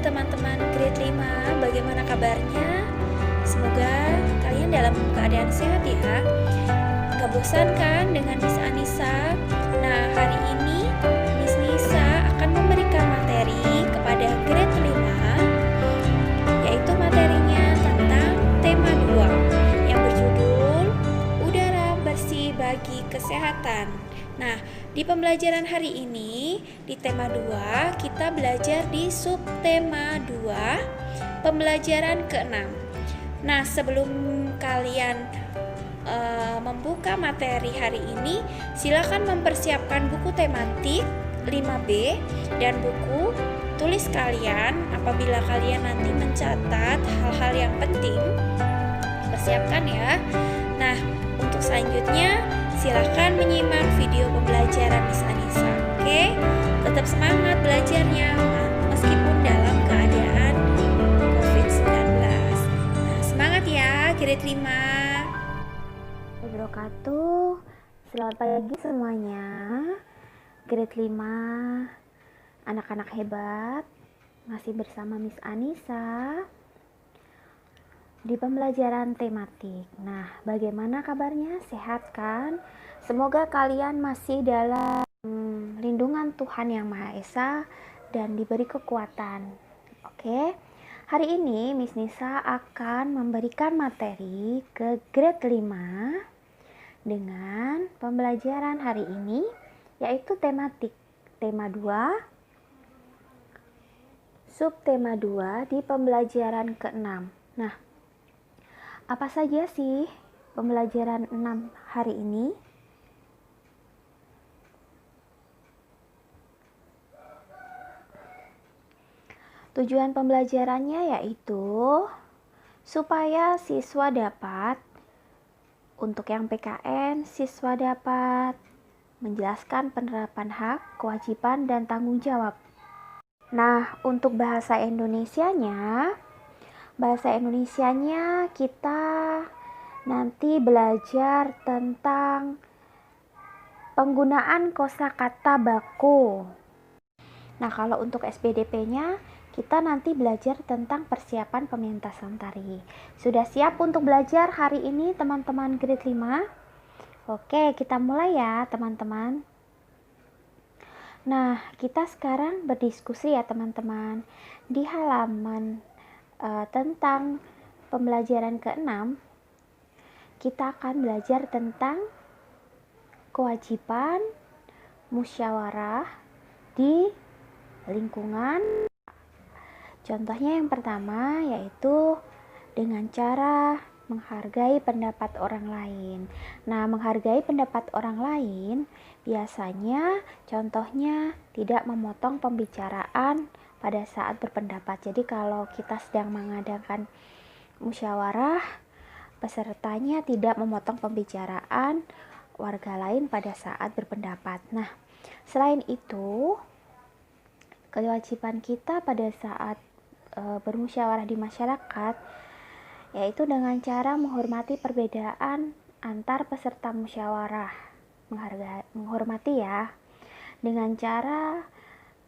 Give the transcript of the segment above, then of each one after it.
teman-teman grade 5, bagaimana kabarnya? Semoga kalian dalam keadaan sehat ya. Gak bosan kan dengan Miss Anissa? Nah, hari ini Miss Nisa akan memberikan materi kepada grade 5, yaitu materinya tentang tema 2 yang berjudul Udara Bersih Bagi Kesehatan. Nah, di pembelajaran hari ini, di tema 2, kita belajar di subtema 2, pembelajaran ke-6. Nah, sebelum kalian membuka materi hari ini, silakan mempersiapkan buku tematik 5B dan buku tulis kalian apabila kalian nanti mencatat hal-hal yang penting. Persiapkan ya. Nah, untuk selanjutnya silakan menyimak video pembelajaran Miss Anissa. Oke? Tetap semangat belajarnya meskipun dalam keadaan COVID-19. Nah, semangat ya grade 5. Wabarakatuh. Selamat pagi semuanya. Grade 5, anak-anak hebat, masih bersama Miss Anissa di pembelajaran tematik. Nah, bagaimana kabarnya? Sehat kan? Semoga kalian masih dalam lindungan Tuhan Yang Maha Esa dan diberi kekuatan. Oke. Hari ini Miss Nisa akan memberikan materi ke grade 5 dengan pembelajaran hari ini, yaitu tematik tema 2, subtema 2 di pembelajaran ke-6. Nah, apa saja sih pembelajaran 6 hari ini? Tujuan pembelajarannya yaitu supaya siswa dapat, untuk yang PKN, siswa dapat menjelaskan penerapan hak, kewajiban, dan tanggung jawab. Nah, untuk bahasa Indonesianya kita nanti belajar tentang penggunaan kosakata baku. Nah, kalau untuk SPDP-nya kita nanti belajar tentang persiapan pementasan tari. Sudah siap untuk belajar hari ini teman-teman grade 5? Oke, kita mulai ya teman-teman. Nah, kita sekarang berdiskusi ya teman-teman. Di halaman tentang pembelajaran ke-6, kita akan belajar tentang kewajiban musyawarah di lingkungan. Contohnya yang pertama yaitu dengan cara menghargai pendapat orang lain. Nah, menghargai pendapat orang lain biasanya contohnya tidak memotong pembicaraan pada saat berpendapat. Jadi kalau kita sedang mengadakan musyawarah, pesertanya tidak memotong pembicaraan warga lain pada saat berpendapat. Nah, selain itu, kewajiban kita pada saat bermusyawarah di masyarakat yaitu dengan cara menghormati perbedaan antar peserta musyawarah, menghormati ya, dengan cara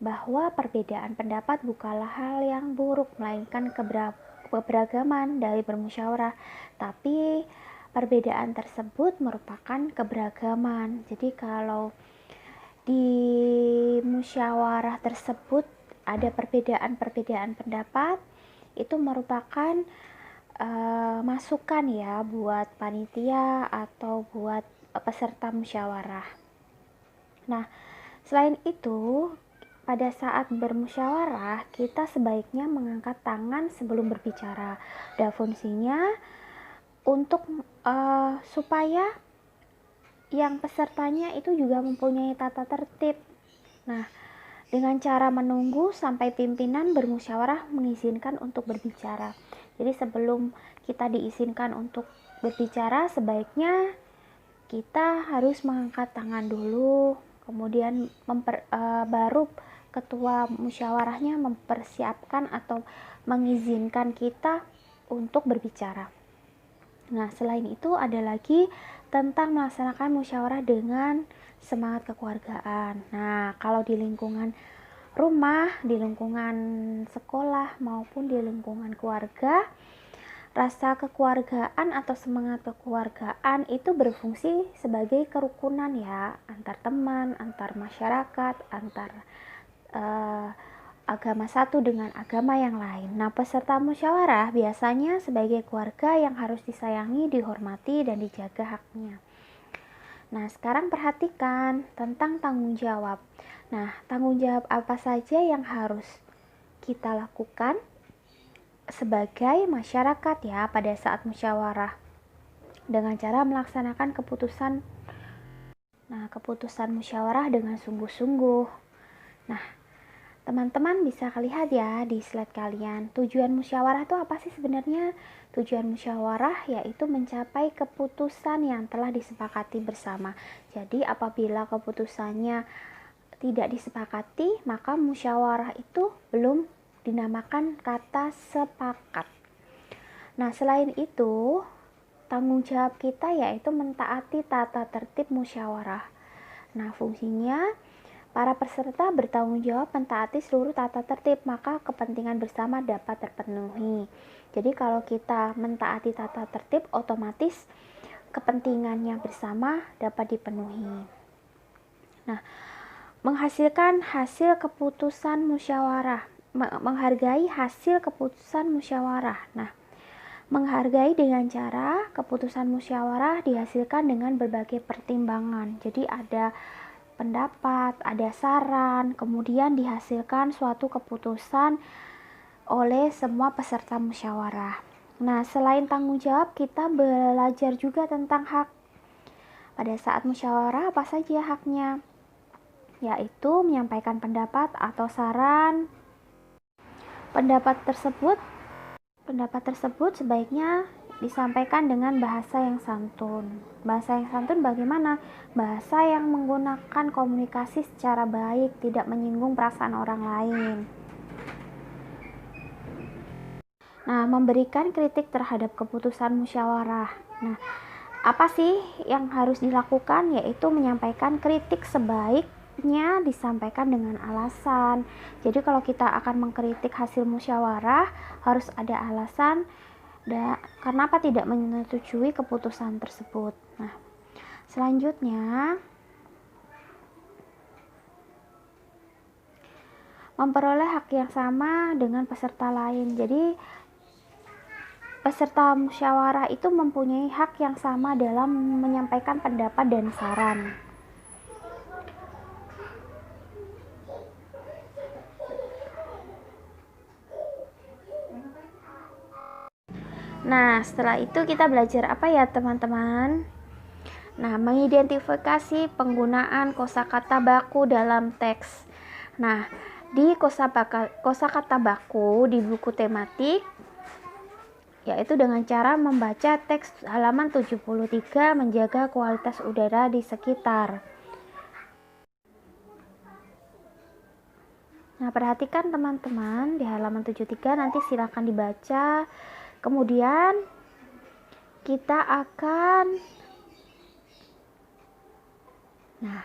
bahwa perbedaan pendapat bukanlah hal yang buruk, melainkan keberagaman dari bermusyawarah, tapi perbedaan tersebut merupakan keberagaman. Jadi kalau di musyawarah tersebut ada perbedaan pendapat, itu merupakan masukan ya buat panitia atau buat peserta musyawarah. Nah, selain itu, pada saat bermusyawarah kita sebaiknya mengangkat tangan sebelum berbicara. Dan fungsinya untuk supaya yang pesertanya itu juga mempunyai tata tertib. Nah, dengan cara menunggu sampai pimpinan bermusyawarah mengizinkan untuk berbicara. Jadi sebelum kita diizinkan untuk berbicara, sebaiknya kita harus mengangkat tangan dulu, kemudian baru ketua musyawarahnya mempersiapkan atau mengizinkan kita untuk berbicara. Nah, selain itu ada lagi tentang melaksanakan musyawarah dengan semangat kekeluargaan. Nah, kalau di lingkungan rumah, di lingkungan sekolah maupun di lingkungan keluarga. Rasa kekeluargaan atau semangat kekeluargaan itu berfungsi sebagai kerukunan ya, antar teman, antar masyarakat, antar agama satu dengan agama yang lain. Nah, peserta musyawarah biasanya sebagai keluarga yang harus disayangi, dihormati, dan dijaga haknya. Nah, sekarang perhatikan tentang tanggung jawab. Nah, tanggung jawab apa saja yang harus kita lakukan sebagai masyarakat ya pada saat musyawarah dengan cara melaksanakan keputusan musyawarah dengan sungguh-sungguh. Nah, teman-teman bisa lihat ya di slide kalian. Tujuan musyawarah itu apa sih sebenarnya? Tujuan musyawarah yaitu mencapai keputusan yang telah disepakati bersama. Jadi apabila keputusannya tidak disepakati, maka musyawarah itu belum dinamakan kata sepakat. Nah, selain itu, tanggung jawab kita yaitu mentaati tata tertib musyawarah. Nah, fungsinya para peserta bertanggung jawab mentaati seluruh tata tertib, maka kepentingan bersama dapat terpenuhi. Jadi kalau kita mentaati tata tertib, otomatis kepentingannya bersama dapat dipenuhi. Nah, menghasilkan hasil keputusan musyawarah, menghargai hasil keputusan musyawarah. Nah, menghargai dengan cara keputusan musyawarah dihasilkan dengan berbagai pertimbangan. Jadi ada pendapat, ada saran, kemudian dihasilkan suatu keputusan oleh semua peserta musyawarah. Nah, selain tanggung jawab, kita belajar juga tentang hak. Pada saat musyawarah, apa saja haknya? Yaitu menyampaikan pendapat atau saran. Pendapat tersebut sebaiknya disampaikan dengan bahasa yang santun. Bahasa yang santun bagaimana? Bahasa yang menggunakan komunikasi secara baik, tidak menyinggung perasaan orang lain. Nah, memberikan kritik terhadap keputusan musyawarah. Nah, apa sih yang harus dilakukan? Yaitu menyampaikan kritik sebaiknya disampaikan dengan alasan. Jadi kalau kita akan mengkritik hasil musyawarah, harus ada alasan kenapa tidak menyetujui keputusan tersebut. Nah, selanjutnya memperoleh hak yang sama dengan peserta lain. Jadi peserta musyawarah itu mempunyai hak yang sama dalam menyampaikan pendapat dan saran. Nah, setelah itu kita belajar apa ya teman-teman? Nah, mengidentifikasi penggunaan kosakata baku dalam teks. Nah, di kosakata baku di buku tematik, yaitu dengan cara membaca teks halaman 73 menjaga kualitas udara di sekitar. Nah, perhatikan teman-teman di halaman 73 nanti silakan dibaca. Kemudian kita akan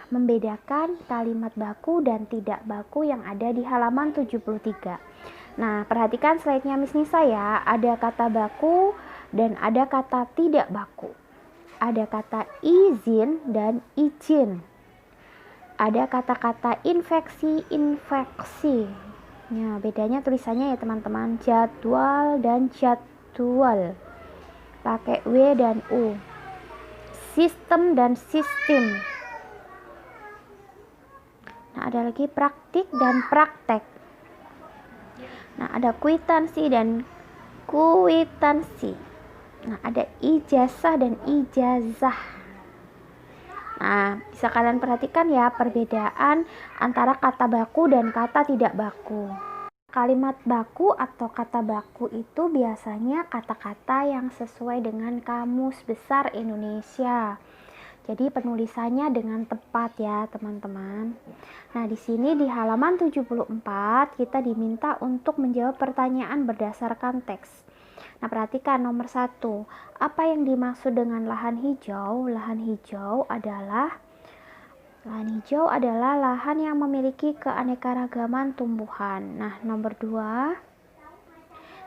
membedakan kalimat baku dan tidak baku yang ada di halaman 73. Nah, perhatikan slide-nya Miss Nisa ya. Ada kata baku dan ada kata tidak baku. Ada kata izin dan izin. Ada kata-kata infeksi. Nah, bedanya tulisannya ya teman-teman. Jadwal dan jadwal. Pakai W dan U. Sistem dan sistem. Nah, ada lagi praktik dan praktek. Nah, ada kwitansi dan kwitansi. Nah, ada ijazah dan ijazah. Nah, bisa kalian perhatikan ya perbedaan antara kata baku dan kata tidak baku. Kalimat baku atau kata baku itu biasanya kata-kata yang sesuai dengan Kamus Besar Indonesia. Jadi penulisannya dengan tepat ya teman-teman. Nah, di sini di halaman 74 kita diminta untuk menjawab pertanyaan berdasarkan teks. Nah, perhatikan nomor 1. Apa yang dimaksud dengan lahan hijau? Lahan hijau adalah Lahan hijau adalah lahan yang memiliki keanekaragaman tumbuhan. Nah, nomor 2,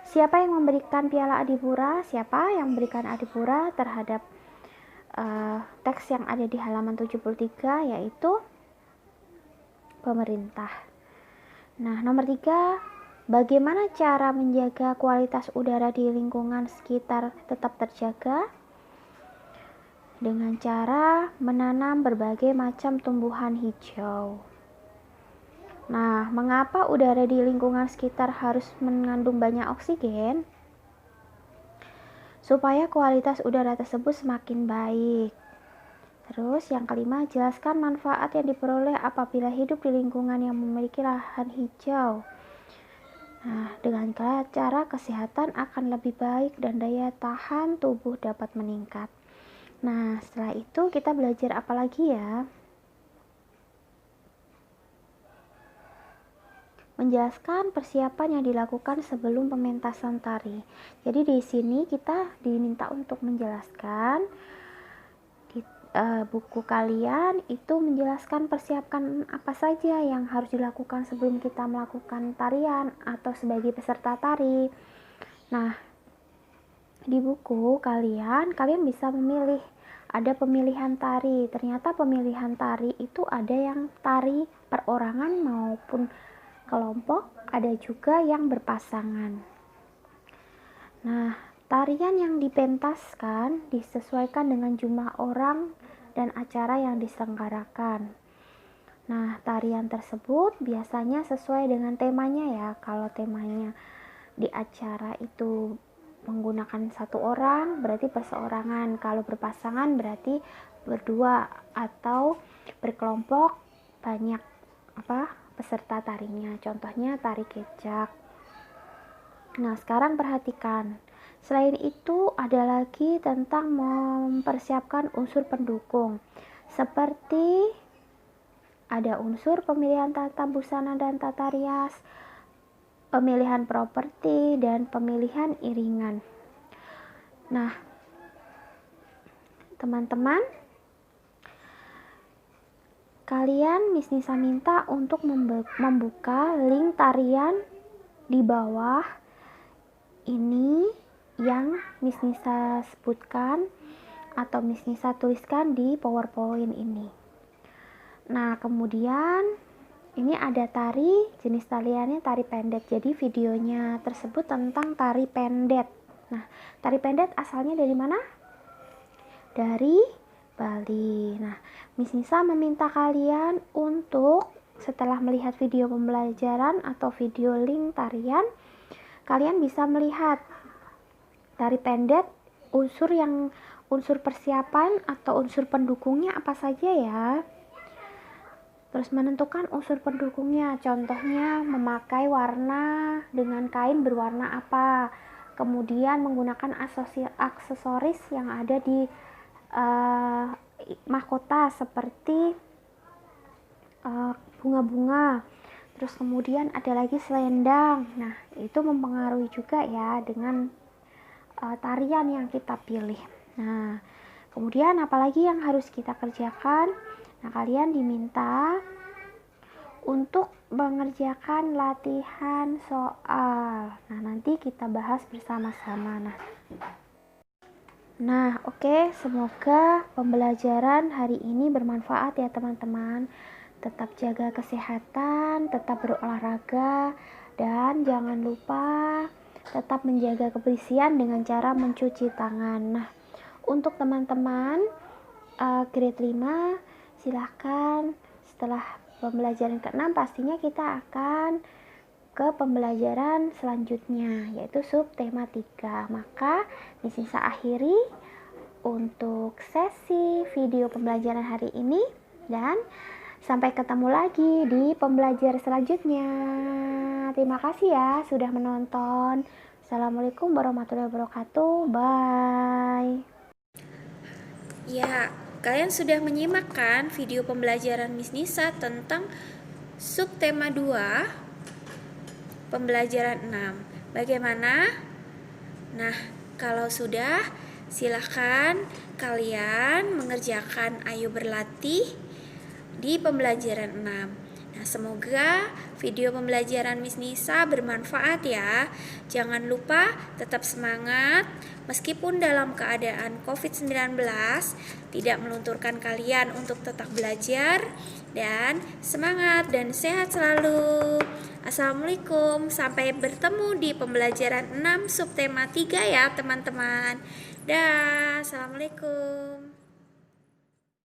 siapa yang memberikan piala adipura? Siapa yang memberikan adipura terhadap teks yang ada di halaman 73, yaitu pemerintah. Nah, nomor 3, bagaimana cara menjaga kualitas udara di lingkungan sekitar tetap terjaga? Dengan cara menanam berbagai macam tumbuhan hijau. Nah, mengapa udara di lingkungan sekitar harus mengandung banyak oksigen? Supaya kualitas udara tersebut semakin baik. Terus yang kelima, jelaskan manfaat yang diperoleh apabila hidup di lingkungan yang memiliki lahan hijau. Nah, dengan cara kesehatan akan lebih baik dan daya tahan tubuh dapat meningkat. Nah, setelah itu kita belajar apa lagi ya? Menjelaskan persiapan yang dilakukan sebelum pementasan tari. Jadi di sini kita diminta untuk menjelaskan di buku kalian itu menjelaskan persiapan apa saja yang harus dilakukan sebelum kita melakukan tarian atau sebagai peserta tari. Nah, di buku kalian bisa memilih, ada pemilihan tari. Ternyata pemilihan tari itu ada yang tari perorangan maupun kelompok, ada juga yang berpasangan. Nah, tarian yang dipentaskan disesuaikan dengan jumlah orang dan acara yang diselenggarakan. Nah, tarian tersebut biasanya sesuai dengan temanya ya. Kalau temanya di acara itu menggunakan satu orang, berarti perseorangan. Kalau berpasangan berarti berdua, atau berkelompok banyak peserta tarinya. Contohnya tari kecak. Nah, sekarang perhatikan. Selain itu ada lagi tentang mempersiapkan unsur pendukung. Seperti ada unsur pemilihan tata busana dan tata rias, pemilihan properti, dan pemilihan iringan. Nah, teman-teman, kalian Miss Nisa minta untuk membuka link tarian di bawah ini yang Miss Nisa sebutkan atau Miss Nisa tuliskan di PowerPoint ini. Nah, kemudian ini ada tari, jenis tariannya tari pendek. Jadi videonya tersebut tentang tari pendek. Nah, tari pendek asalnya dari mana? Dari Bali. Nah, Miss Nisa meminta kalian untuk setelah melihat video pembelajaran atau video link tarian, kalian bisa melihat tari pendek, unsur persiapan atau unsur pendukungnya apa saja ya. Terus menentukan unsur pendukungnya, contohnya memakai warna dengan kain berwarna apa, kemudian menggunakan aksesoris yang ada di mahkota seperti bunga-bunga. Terus kemudian ada lagi selendang. Nah, itu mempengaruhi juga ya dengan tarian yang kita pilih. Nah, kemudian apalagi yang harus kita kerjakan? Nah, kalian diminta untuk mengerjakan latihan soal. Nah, nanti kita bahas bersama-sama. Nah, oke, semoga pembelajaran hari ini bermanfaat ya teman-teman. Tetap jaga kesehatan, tetap berolahraga, dan jangan lupa tetap menjaga kebersihan dengan cara mencuci tangan. Nah, untuk teman-teman grade 5, silahkan setelah pembelajaran ke-6 pastinya kita akan ke pembelajaran selanjutnya, yaitu subtema 3. Maka Miss Nisa akhiri untuk sesi video pembelajaran hari ini, dan sampai ketemu lagi di pembelajaran selanjutnya. Terima kasih ya sudah menonton. Assalamualaikum warahmatullahi wabarakatuh. Bye. Ya, kalian sudah menyimak kan video pembelajaran Miss Nisa tentang subtema 2 pembelajaran 6. Bagaimana? Nah, kalau sudah, silahkan kalian mengerjakan ayo berlatih di pembelajaran 6. Nah, semoga video pembelajaran Miss Nisa bermanfaat ya. Jangan lupa tetap semangat meskipun dalam keadaan COVID-19 tidak melunturkan kalian untuk tetap belajar dan semangat dan sehat selalu. Assalamualaikum, sampai bertemu di pembelajaran 6 subtema 3 ya teman-teman. Dah, assalamualaikum.